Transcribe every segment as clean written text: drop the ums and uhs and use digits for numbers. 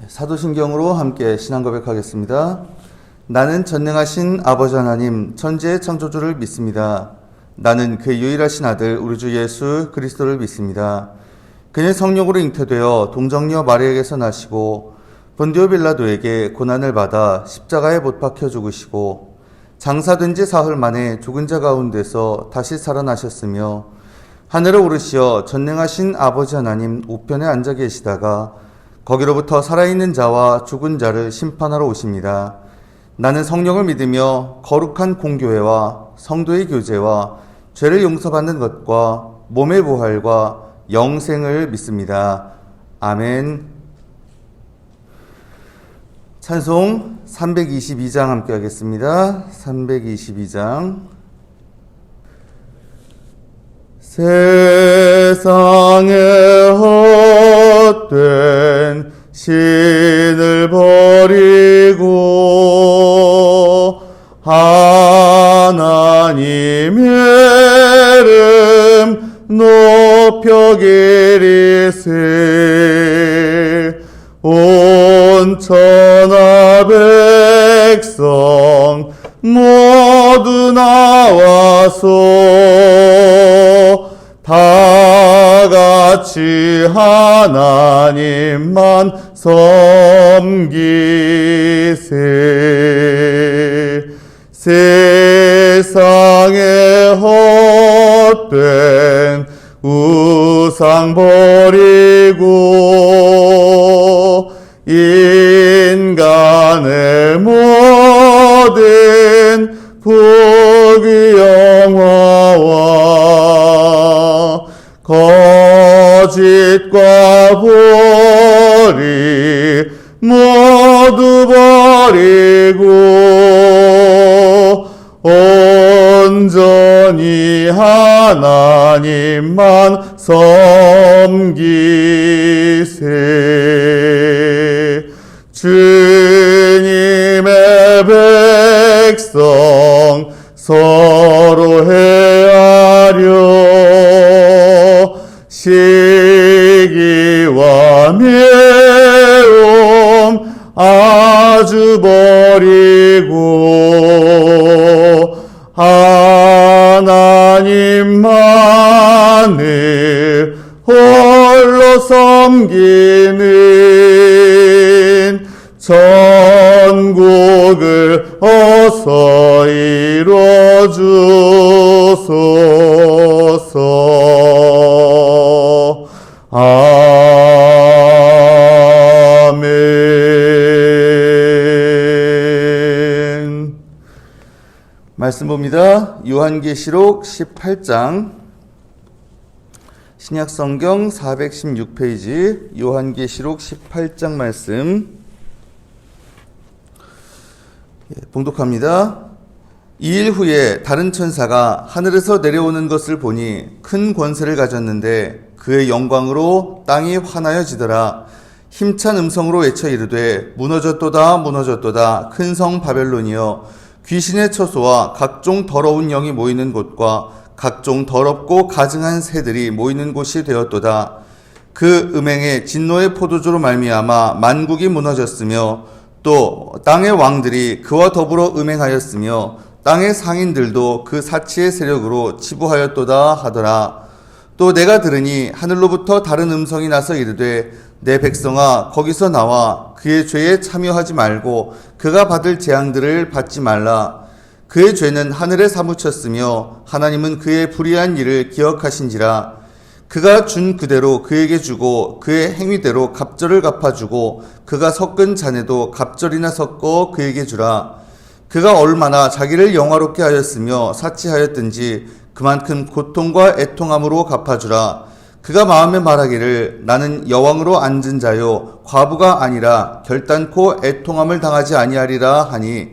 사도신경으로 함께 신앙 고백하겠습니다. 나는 전능하신 아버지 하나님 천지의 창조주를 믿습니다. 나는 그의 유일하신 아들 우리 주 예수 그리스도를 믿습니다. 그는 성령으로 잉태되어 동정녀 마리아에게서 나시고 본디오 빌라도에게 고난을 받아 십자가에 못 박혀 죽으시고 장사된 지 사흘 만에 죽은 자 가운데서 다시 살아나셨으며 하늘에 오르시어 전능하신 아버지 하나님 우편에 앉아 계시다가 거기로부터 살아있는 자와 죽은 자를 심판하러 오십니다. 나는 성령을 믿으며 거룩한 공교회와 성도의 교제와 죄를 용서받는 것과 몸의 부활과 영생을 믿습니다. 아멘. 찬송 322장 함께 하겠습니다. 322장. 세상에 헛된 신을 버리고 하나님의 이름 높여 기리세 온 천하 백성 모두 나와서 다 같이 하나님만 섬기세 세상에 헛된 우상 버리고 인간의 모든 부귀영화와 거짓과 불의 모두 버리고 온전히 하나님만 섬기세 주님의 백성 서로 헤아려 시기와 매움 아주 버리고 하나님만을 홀로 섬기는 천국을 어서 이뤄주소서. 아멘. 말씀 봅니다. 요한계시록 18장 신약성경 416페이지 요한계시록 18장 말씀 봉독합니다. 2일 후에 다른 천사가 하늘에서 내려오는 것을 보니 큰 권세를 가졌는데 그의 영광으로 땅이 환하여지더라. 힘찬 음성으로 외쳐 이르되 무너졌도다 무너졌도다 큰 성 바벨론이여 귀신의 처소와 각종 더러운 영이 모이는 곳과 각종 더럽고 가증한 새들이 모이는 곳이 되었도다. 그 음행의 진노의 포도주로 말미암아 만국이 무너졌으며 또 땅의 왕들이 그와 더불어 음행하였으며 땅의 상인들도 그 사치의 세력으로 치부하였도다 하더라. 또 내가 들으니 하늘로부터 다른 음성이 나서 이르되 내 백성아 거기서 나와 그의 죄에 참여하지 말고 그가 받을 재앙들을 받지 말라. 그의 죄는 하늘에 사무쳤으며 하나님은 그의 불의한 일을 기억하신지라. 그가 준 그대로 그에게 주고 그의 행위대로 갑절을 갚아주고 그가 섞은 잔에도 갑절이나 섞어 그에게 주라. 그가 얼마나 자기를 영화롭게 하였으며 사치하였든지 그만큼 고통과 애통함으로 갚아주라. 그가 마음에 말하기를 나는 여왕으로 앉은 자요 과부가 아니라 결단코 애통함을 당하지 아니하리라 하니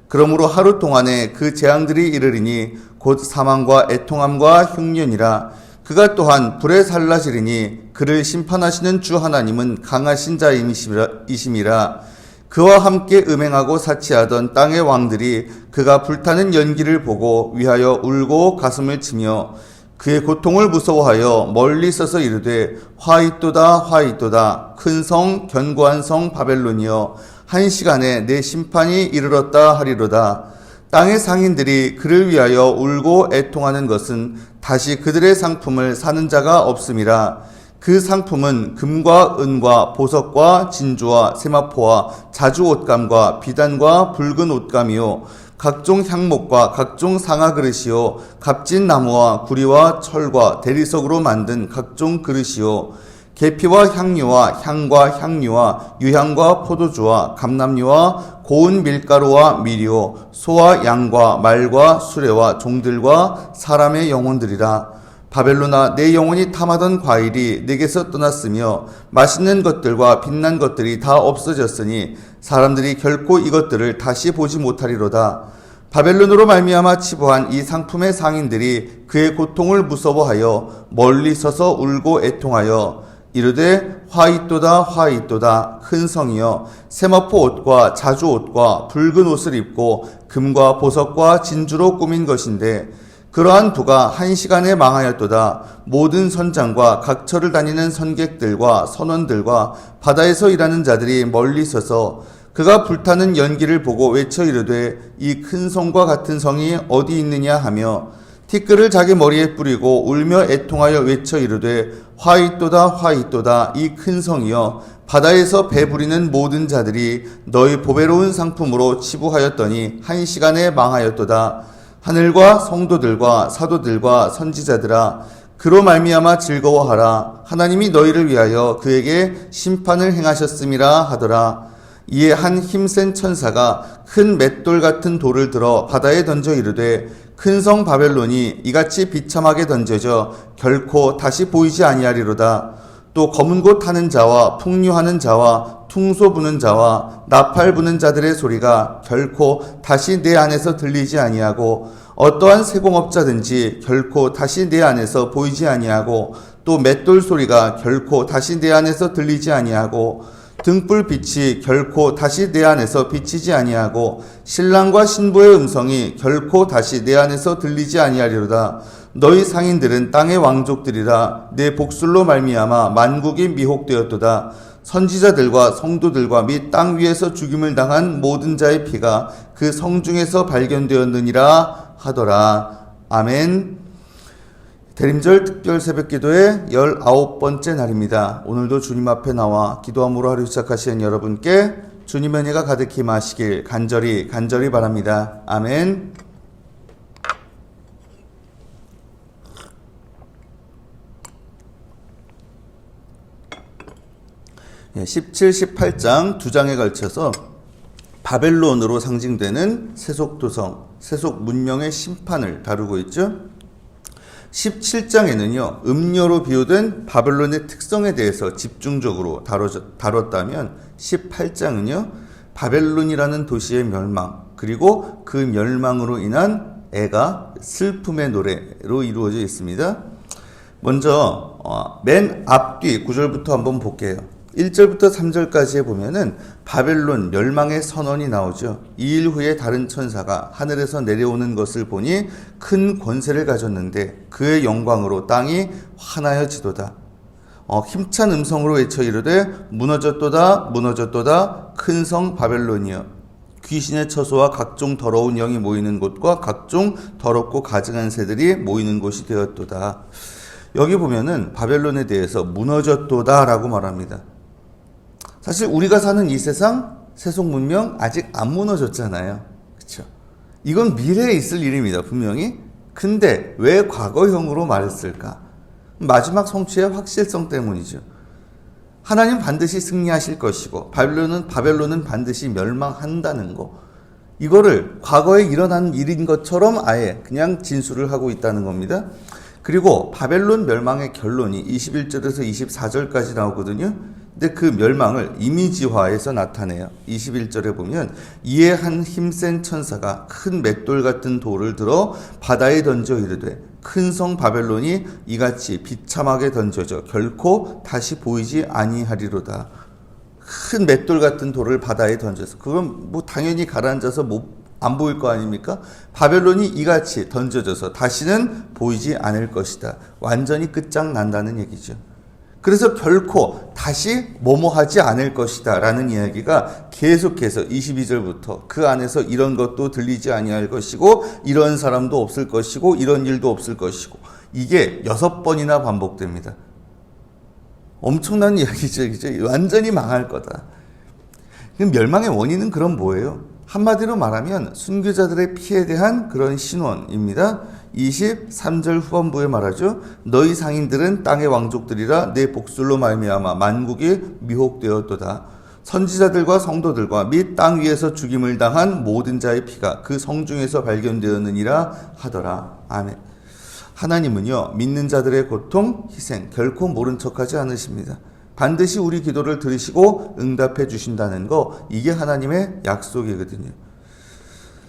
그러므로 하루 동안에 그 재앙들이 이르리니 곧 사망과 애통함과 흉년이라. 그가 또한 불에 살라지리니 그를 심판하시는 주 하나님은 강하신 자이심이라. 그와 함께 음행하고 사치하던 땅의 왕들이 그가 불타는 연기를 보고 위하여 울고 가슴을 치며 그의 고통을 무서워하여 멀리 서서 이르되 화 있도다 화 있도다 큰 성 견고한 성 바벨론이여 한 시간에 내 심판이 이르렀다 하리로다. 땅의 상인들이 그를 위하여 울고 애통하는 것은 다시 그들의 상품을 사는 자가 없음이라. 그 상품은 금과 은과 보석과 진주와 세마포와 자주 옷감과 비단과 붉은 옷감이요 각종 향목과 각종 상아 그릇이요 값진 나무와 구리와 철과 대리석으로 만든 각종 그릇이요 계피와 향료와 향과 향료와 유향과 포도주와 감람류와 고운 밀가루와 밀이요 소와 양과 말과 수레와 종들과 사람의 영혼들이라. 바벨론아, 내 영혼이 탐하던 과일이 내게서 떠났으며 맛있는 것들과 빛난 것들이 다 없어졌으니 사람들이 결코 이것들을 다시 보지 못하리로다. 바벨론으로 말미암아 치부한 이 상품의 상인들이 그의 고통을 무서워하여 멀리 서서 울고 애통하여 이르되 화 있도다 화 있도다 큰 성이여 세마포 옷과 자주 옷과 붉은 옷을 입고 금과 보석과 진주로 꾸민 것인데 그러한 부가 한 시간에 망하였도다. 모든 선장과 각처를 다니는 선객들과 선원들과 바다에서 일하는 자들이 멀리 서서 그가 불타는 연기를 보고 외쳐 이르되 이 큰 성과 같은 성이 어디 있느냐 하며 티끌을 자기 머리에 뿌리고 울며 애통하여 외쳐 이르되 화 있도다 화 있도다 이 큰 성이여 바다에서 배 부리는 모든 자들이 너희 보배로운 상품으로 치부하였더니 한 시간에 망하였도다. 하늘과 성도들과 사도들과 선지자들아 그로 말미암아 즐거워하라. 하나님이 너희를 위하여 그에게 심판을 행하셨음이라 하더라. 이에 한 힘센 천사가 큰 맷돌 같은 돌을 들어 바다에 던져 이르되 큰 성 바벨론이 이같이 비참하게 던져져 결코 다시 보이지 아니하리로다. 또 검은 곳 타는 자와 풍류하는 자와 퉁소 부는 자와 나팔 부는 자들의 소리가 결코 다시 내 안에서 들리지 아니하고 어떠한 세공업자든지 결코 다시 내 안에서 보이지 아니하고 또 맷돌 소리가 결코 다시 내 안에서 들리지 아니하고 등불 빛이 결코 다시 내 안에서 비치지 아니하고 신랑과 신부의 음성이 결코 다시 내 안에서 들리지 아니하리로다. 너희 상인들은 땅의 왕족들이라. 내 복술로 말미암아 만국이 미혹되었도다. 선지자들과 성도들과 및 땅 위에서 죽임을 당한 모든 자의 피가 그 성 중에서 발견되었느니라 하더라. 아멘. 대림절 특별 새벽기도의 19번째 날입니다. 오늘도 주님 앞에 나와 기도함으로 하루 시작하시는 여러분께 주님의 은혜가 가득히 마시길 간절히 바랍니다. 아멘. 17, 18장 두 장에 걸쳐서 바벨론으로 상징되는 세속도성, 세속문명의 심판을 다루고 있죠. 17장에는요, 음료로 비유된 바벨론의 특성에 대해서 집중적으로 다뤘다면 18장은요, 바벨론이라는 도시의 멸망, 그리고 그 멸망으로 인한 애가 슬픔의 노래로 이루어져 있습니다. 먼저 맨 앞뒤 구절부터 한번 볼게요. 1절부터 3절까지에 보면은 바벨론 멸망의 선언이 나오죠. 2일 후에 다른 천사가 하늘에서 내려오는 것을 보니 큰 권세를 가졌는데 그의 영광으로 땅이 환하여지도다. 힘찬 음성으로 외쳐 이르되 무너졌도다 무너졌도다 큰 성 바벨론이여. 귀신의 처소와 각종 더러운 영이 모이는 곳과 각종 더럽고 가증한 새들이 모이는 곳이 되었도다. 여기 보면은 바벨론에 대해서 무너졌도다 라고 말합니다. 사실 우리가 사는 이 세상, 세속 문명 아직 안 무너졌잖아요. 그렇죠? 이건 미래에 있을 일입니다. 분명히. 근데 왜 과거형으로 말했을까? 마지막 성취의 확실성 때문이죠. 하나님 반드시 승리하실 것이고 바벨론은 반드시 멸망한다는 거. 이거를 과거에 일어난 일인 것처럼 아예 그냥 진술을 하고 있다는 겁니다. 그리고 바벨론 멸망의 결론이 21절에서 24절까지 나오거든요. 근데 그 멸망을 이미지화해서 나타내요. 21절에 보면 이에 한 힘센 천사가 큰 맷돌 같은 돌을 들어 바다에 던져 이르되 큰 성 바벨론이 이같이 비참하게 던져져 결코 다시 보이지 아니하리로다. 큰 맷돌 같은 돌을 바다에 던져서 그건 뭐 당연히 가라앉아서 못 안 보일 거 아닙니까? 바벨론이 이같이 던져져서 다시는 보이지 않을 것이다. 완전히 끝장난다는 얘기죠. 그래서 결코 다시 뭐뭐하지 않을 것이다 라는 이야기가 계속해서 22절부터 그 안에서 이런 것도 들리지 아니할 것이고 이런 사람도 없을 것이고 이런 일도 없을 것이고 이게 6번이나 반복됩니다. 엄청난 이야기죠. 완전히 망할 거다. 멸망의 원인은 그럼 뭐예요? 한마디로 말하면 순교자들의 피에 대한 그런 신원입니다. 23절 후반부에 말하죠. 너희 상인들은 땅의 왕족들이라 내 복술로 말미암아 만국이 미혹되었도다. 선지자들과 성도들과 및 땅 위에서 죽임을 당한 모든 자의 피가 그 성중에서 발견되었느니라 하더라. 아멘. 하나님은요, 믿는 자들의 고통, 희생 결코 모른 척하지 않으십니다. 반드시 우리 기도를 들으시고 응답해 주신다는 거, 이게 하나님의 약속이거든요.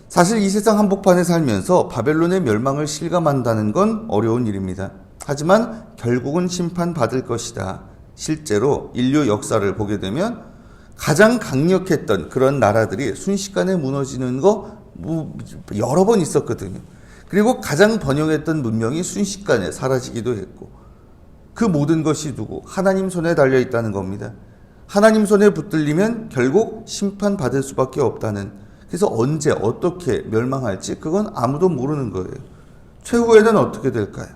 사실 이 세상 한복판에 살면서 바벨론의 멸망을 실감한다는 건 어려운 일입니다. 하지만 결국은 심판받을 것이다. 실제로 인류 역사를 보게 되면 가장 강력했던 그런 나라들이 순식간에 무너지는 거 여러 번 있었거든요. 그리고 가장 번영했던 문명이 순식간에 사라지기도 했고, 그 모든 것이 누구? 하나님 손에 달려 있다는 겁니다. 하나님 손에 붙들리면 결국 심판받을 수밖에 없다는, 그래서 언제 어떻게 멸망할지 그건 아무도 모르는 거예요. 최후에는 어떻게 될까요?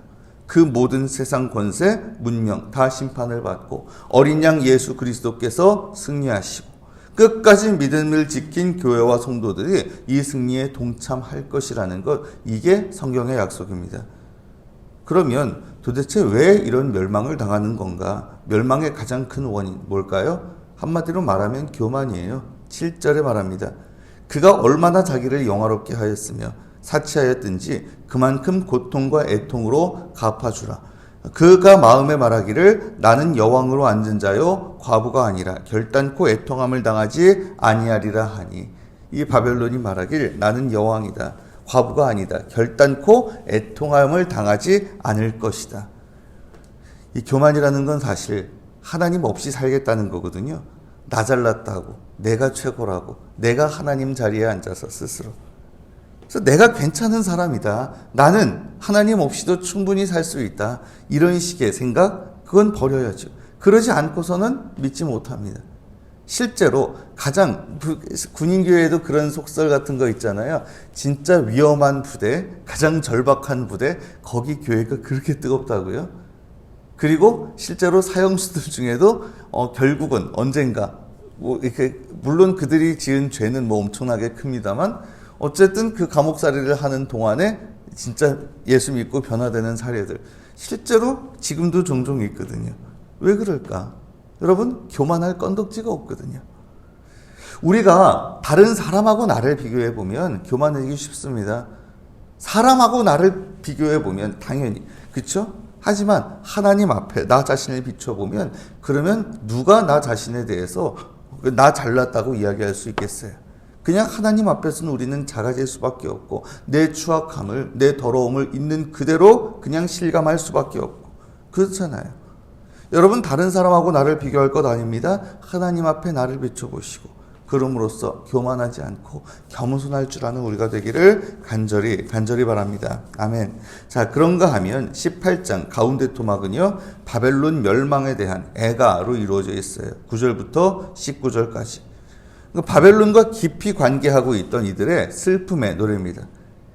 그 모든 세상 권세, 문명 다 심판을 받고 어린 양 예수 그리스도께서 승리하시고 끝까지 믿음을 지킨 교회와 성도들이 이 승리에 동참할 것이라는 것, 이게 성경의 약속입니다. 그러면 도대체 왜 이런 멸망을 당하는 건가? 멸망의 가장 큰 원인 뭘까요? 한마디로 말하면 교만이에요. 7절에 말합니다. 그가 얼마나 자기를 영화롭게 하였으며 사치하였든지 그만큼 고통과 애통으로 갚아주라. 그가 마음에 말하기를 나는 여왕으로 앉은 자요 과부가 아니라 결단코 애통함을 당하지 아니하리라 하니, 이 바벨론이 말하길 나는 여왕이다, 과부가 아니다, 결단코 애통함을 당하지 않을 것이다. 이 교만이라는 건 사실 하나님 없이 살겠다는 거거든요. 나 잘났다고, 내가 최고라고, 내가 하나님 자리에 앉아서 스스로, 그래서 내가 괜찮은 사람이다, 나는 하나님 없이도 충분히 살 수 있다, 이런 식의 생각, 그건 버려야죠. 그러지 않고서는 믿지 못합니다. 실제로 가장 군인교회에도 그런 속설 같은 거 있잖아요. 진짜 위험한 부대, 가장 절박한 부대, 거기 교회가 그렇게 뜨겁다고요. 그리고 실제로 사형수들 중에도 결국은 언젠가 이렇게, 물론 그들이 지은 죄는 엄청나게 큽니다만 어쨌든 그 감옥살이를 하는 동안에 진짜 예수 믿고 변화되는 사례들 실제로 지금도 종종 있거든요. 왜 그럴까? 여러분, 교만할 건덕지가 없거든요. 우리가 다른 사람하고 나를 비교해 보면 교만하기 쉽습니다. 사람하고 나를 비교해 보면 당연히, 그렇죠? 하지만 하나님 앞에 나 자신을 비춰보면, 그러면 누가 나 자신에 대해서 나 잘났다고 이야기할 수 있겠어요? 그냥 하나님 앞에서는 우리는 작아질 수밖에 없고, 내 추악함을, 내 더러움을 있는 그대로 그냥 실감할 수밖에 없고, 그렇잖아요. 여러분, 다른 사람하고 나를 비교할 것 아닙니다. 하나님 앞에 나를 비춰보시고 그럼으로써 교만하지 않고 겸손할 줄 아는 우리가 되기를 간절히 바랍니다. 아멘. 자, 그런가 하면 18장 가운데 토막은요, 바벨론 멸망에 대한 애가로 이루어져 있어요. 9절부터 19절까지. 바벨론과 깊이 관계하고 있던 이들의 슬픔의 노래입니다.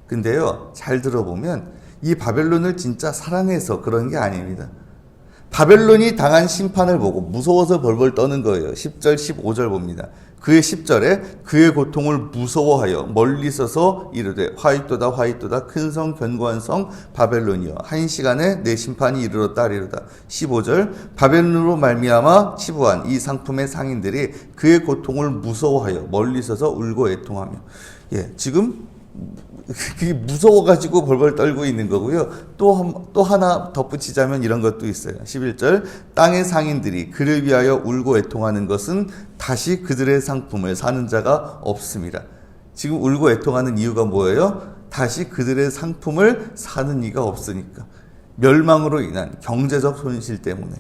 근데요, 잘 들어보면 이 바벨론을 진짜 사랑해서 그런 게 아닙니다. 바벨론이 당한 심판을 보고 무서워서 벌벌 떠는 거예요. 10절, 15절 봅니다. 그의 10절에 그의 고통을 무서워하여 멀리 서서 이르되 화이토다 화이토다 큰 성 견고한 성 바벨론이여 한 시간에 내 심판이 이르렀다 하리로다. 15절 바벨론으로 말미암아 치부한 이 상품의 상인들이 그의 고통을 무서워하여 멀리 서서 울고 애통하며. 지금 그게 무서워가지고 벌벌 떨고 있는 거고요. 또 하나 덧붙이자면 이런 것도 있어요. 11절 땅의 상인들이 그를 위하여 울고 애통하는 것은 다시 그들의 상품을 사는 자가 없습니다. 지금 울고 애통하는 이유가 뭐예요? 다시 그들의 상품을 사는 이가 없으니까. 멸망으로 인한 경제적 손실 때문에.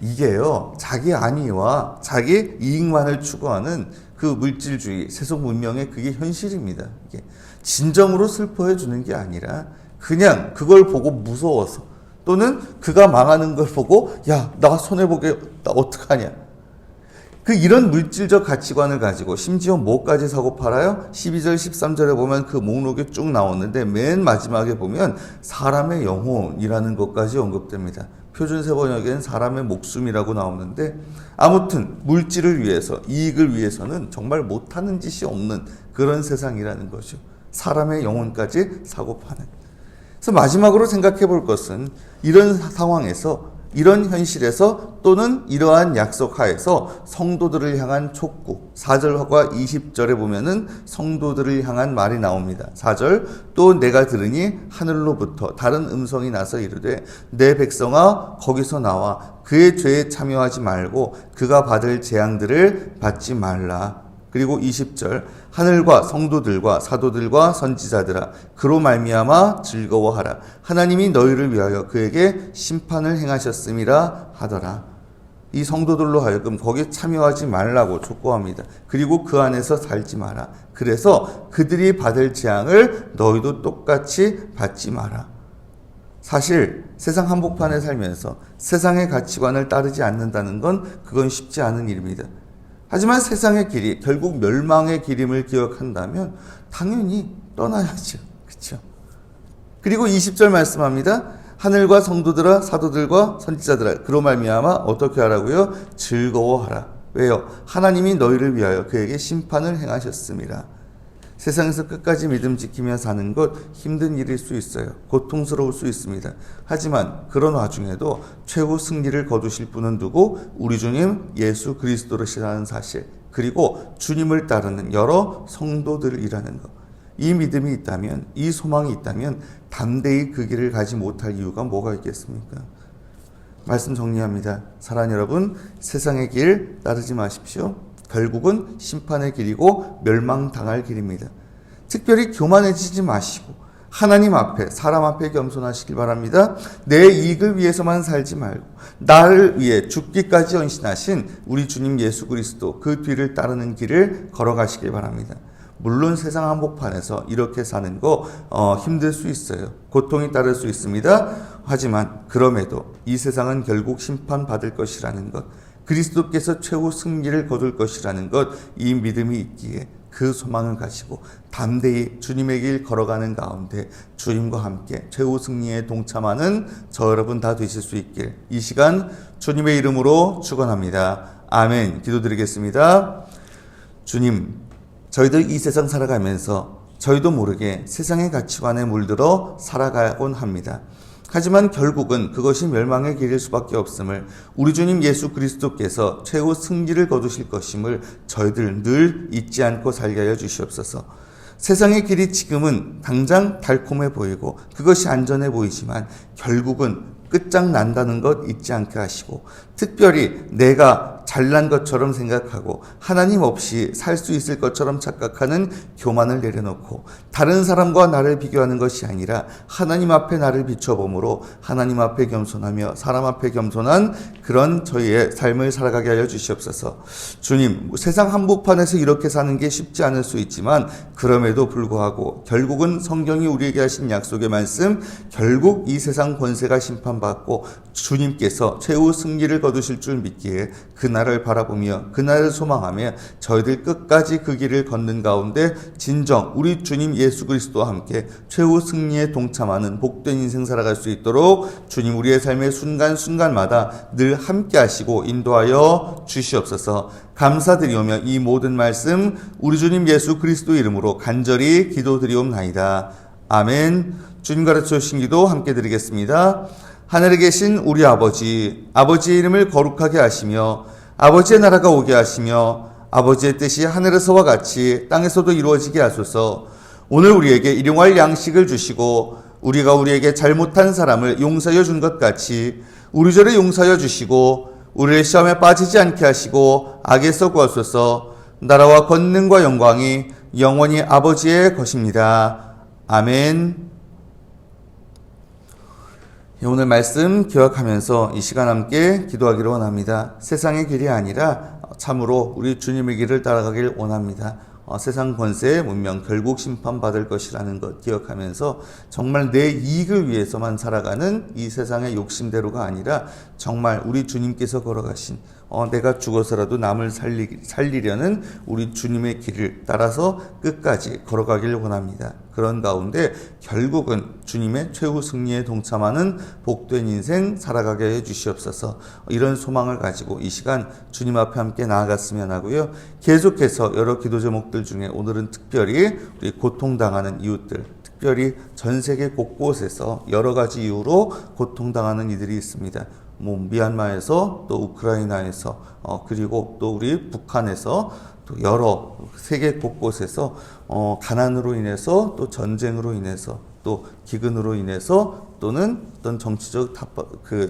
이게요, 자기 안위와 자기 이익만을 추구하는 그 물질주의, 세속 문명의 그게 현실입니다. 이게 진정으로 슬퍼해 주는 게 아니라 그냥 그걸 보고 무서워서 또는 그가 망하는 걸 보고 야, 나 손해보게, 나 어떡하냐. 이런 물질적 가치관을 가지고 심지어 뭐까지 사고 팔아요? 12절, 13절에 보면 그 목록이 쭉 나오는데 맨 마지막에 보면 사람의 영혼이라는 것까지 언급됩니다. 표준세 번역에는 사람의 목숨이라고 나오는데 아무튼 물질을 위해서, 이익을 위해서는 정말 못하는 짓이 없는 그런 세상이라는 거죠. 사람의 영혼까지 사고 파는. 그래서 마지막으로 생각해 볼 것은 이런 상황에서, 이런 현실에서 또는 이러한 약속하에서 성도들을 향한 촉구, 4절과 20절에 보면은 성도들을 향한 말이 나옵니다. 4절, 또 내가 들으니 하늘로부터 다른 음성이 나서 이르되 내 백성아 거기서 나와 그의 죄에 참여하지 말고 그가 받을 재앙들을 받지 말라. 그리고 20절, 하늘과 성도들과 사도들과 선지자들아 그로 말미암아 즐거워하라. 하나님이 너희를 위하여 그에게 심판을 행하셨음이라 하더라. 이 성도들로 하여금 거기에 참여하지 말라고 촉구합니다. 그리고 그 안에서 살지 마라. 그래서 그들이 받을 재앙을 너희도 똑같이 받지 마라. 사실 세상 한복판에 살면서 세상의 가치관을 따르지 않는다는 건 그건 쉽지 않은 일입니다. 하지만 세상의 길이 결국 멸망의 길임을 기억한다면 당연히 떠나야죠. 그렇죠? 그리고 20절 말씀합니다. 하늘과 성도들아 사도들과 선지자들아 그로 말미암아 어떻게 하라고요? 즐거워하라. 왜요? 하나님이 너희를 위하여 그에게 심판을 행하셨음이라. 세상에서 끝까지 믿음 지키며 사는 것 힘든 일일 수 있어요. 고통스러울 수 있습니다. 하지만 그런 와중에도 최후 승리를 거두실 분은 누구? 우리 주님 예수 그리스도시라는 사실, 그리고 주님을 따르는 여러 성도들이라는 것. 이 믿음이 있다면, 이 소망이 있다면 담대히 그 길을 가지 못할 이유가 뭐가 있겠습니까? 말씀 정리합니다. 사랑하는 여러분, 세상의 길 따르지 마십시오. 결국은 심판의 길이고 멸망당할 길입니다. 특별히 교만해지지 마시고 하나님 앞에, 사람 앞에 겸손하시길 바랍니다. 내 이익을 위해서만 살지 말고 나를 위해 죽기까지 헌신하신 우리 주님 예수 그리스도 그 뒤를 따르는 길을 걸어가시길 바랍니다. 물론 세상 한복판에서 이렇게 사는 거 힘들 수 있어요. 고통이 따를 수 있습니다. 하지만 그럼에도 이 세상은 결국 심판받을 것이라는 것, 그리스도께서 최후 승리를 거둘 것이라는 것, 이 믿음이 있기에 그 소망을 가지고 담대히 주님의 길 걸어가는 가운데 주님과 함께 최후 승리에 동참하는 저 여러분 다 되실 수 있길 이 시간 주님의 이름으로 축원합니다. 아멘. 기도드리겠습니다. 주님, 저희들 이 세상 살아가면서 저희도 모르게 세상의 가치관에 물들어 살아가곤 합니다. 하지만 결국은 그것이 멸망의 길일 수밖에 없음을 우리 주님 예수 그리스도께서 최후 승리를 거두실 것임을 저희들 늘 잊지 않고 살게 하여 주시옵소서. 세상의 길이 지금은 당장 달콤해 보이고 그것이 안전해 보이지만 결국은 끝장난다는 것 잊지 않게 하시고, 특별히 내가 잘난 것처럼 생각하고 하나님 없이 살 수 있을 것처럼 착각하는 교만을 내려놓고 다른 사람과 나를 비교하는 것이 아니라 하나님 앞에 나를 비춰봄으로 하나님 앞에 겸손하며 사람 앞에 겸손한 그런 저희의 삶을 살아가게 하여 주시옵소서. 주님, 세상 한복판에서 이렇게 사는 게 쉽지 않을 수 있지만 그럼에도 불구하고 결국은 성경이 우리에게 하신 약속의 말씀, 결국 이 세상 권세가 심판받고 주님께서 최후 승리를 거두실 줄 믿기에 그날을 바라보며 그날을 소망하며 저희들 끝까지 그 길을 걷는 가운데 진정 우리 주님 예수 그리스도와 함께 최후 승리에 동참하는 복된 인생 살아갈 수 있도록 주님 우리의 삶의 순간순간마다 늘 함께 하시고 인도하여 주시옵소서. 감사드리오며 이 모든 말씀 우리 주님 예수 그리스도 이름으로 간절히 기도드리옵나이다. 아멘. 주님 가르쳐 주신 기도 함께 드리겠습니다. 하늘에 계신 우리 아버지, 아버지의 이름을 거룩하게 하시며 아버지의 나라가 오게 하시며 아버지의 뜻이 하늘에서와 같이 땅에서도 이루어지게 하소서. 오늘 우리에게 일용할 양식을 주시고 우리가 우리에게 잘못한 사람을 용서하여 준 것 같이 우리 죄를 용서하여 주시고 우리를 시험에 빠지지 않게 하시고 악에서 구하소서. 나라와 권능과 영광이 영원히 아버지의 것입니다. 아멘. 오늘 말씀 기억하면서 이 시간 함께 기도하기로 원합니다. 세상의 길이 아니라 참으로 우리 주님의 길을 따라가길 원합니다. 세상 권세, 문명 결국 심판받을 것이라는 것 기억하면서 정말 내 이익을 위해서만 살아가는 이 세상의 욕심대로가 아니라 정말 우리 주님께서 걸어가신 내가 죽어서라도 남을 살리려는 우리 주님의 길을 따라서 끝까지 걸어가길 원합니다. 그런 가운데 결국은 주님의 최후 승리에 동참하는 복된 인생 살아가게 해주시옵소서. 이런 소망을 가지고 이 시간 주님 앞에 함께 나아갔으면 하고요. 계속해서 여러 기도 제목들 중에 오늘은 특별히 우리 고통당하는 이웃들, 특별히 전 세계 곳곳에서 여러 가지 이유로 고통당하는 이들이 있습니다. 미얀마에서 또 우크라이나에서 그리고 또 우리 북한에서 또 여러 세계 곳곳에서 가난으로 인해서 또 전쟁으로 인해서 또 기근으로 인해서 또는 어떤 정치적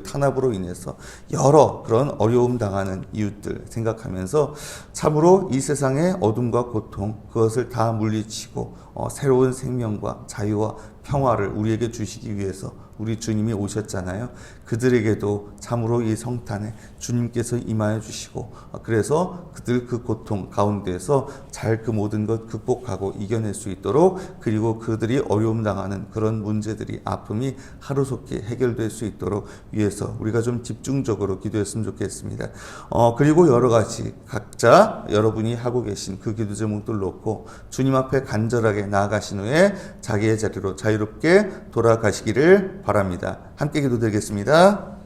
탄압으로 인해서 여러 그런 어려움 당하는 이웃들 생각하면서 참으로 이 세상의 어둠과 고통 그것을 다 물리치고 새로운 생명과 자유와 평화를 우리에게 주시기 위해서 우리 주님이 오셨잖아요. 그들에게도 참으로 이 성탄에 주님께서 임하여 주시고 그래서 그들 그 고통 가운데에서 잘 그 모든 것 극복하고 이겨낼 수 있도록 그리고 그들이 어려움 당하는 그런 문제들이 아픔이 하루속히 해결될 수 있도록 위해서 우리가 좀 집중적으로 기도했으면 좋겠습니다. 그리고 여러 가지 각자 여러분이 하고 계신 그 기도 제목들 놓고 주님 앞에 간절하게 나아가신 후에 자기의 자리로 자유롭게 돌아가시기를 바랍니다. 함께 기도드리겠습니다.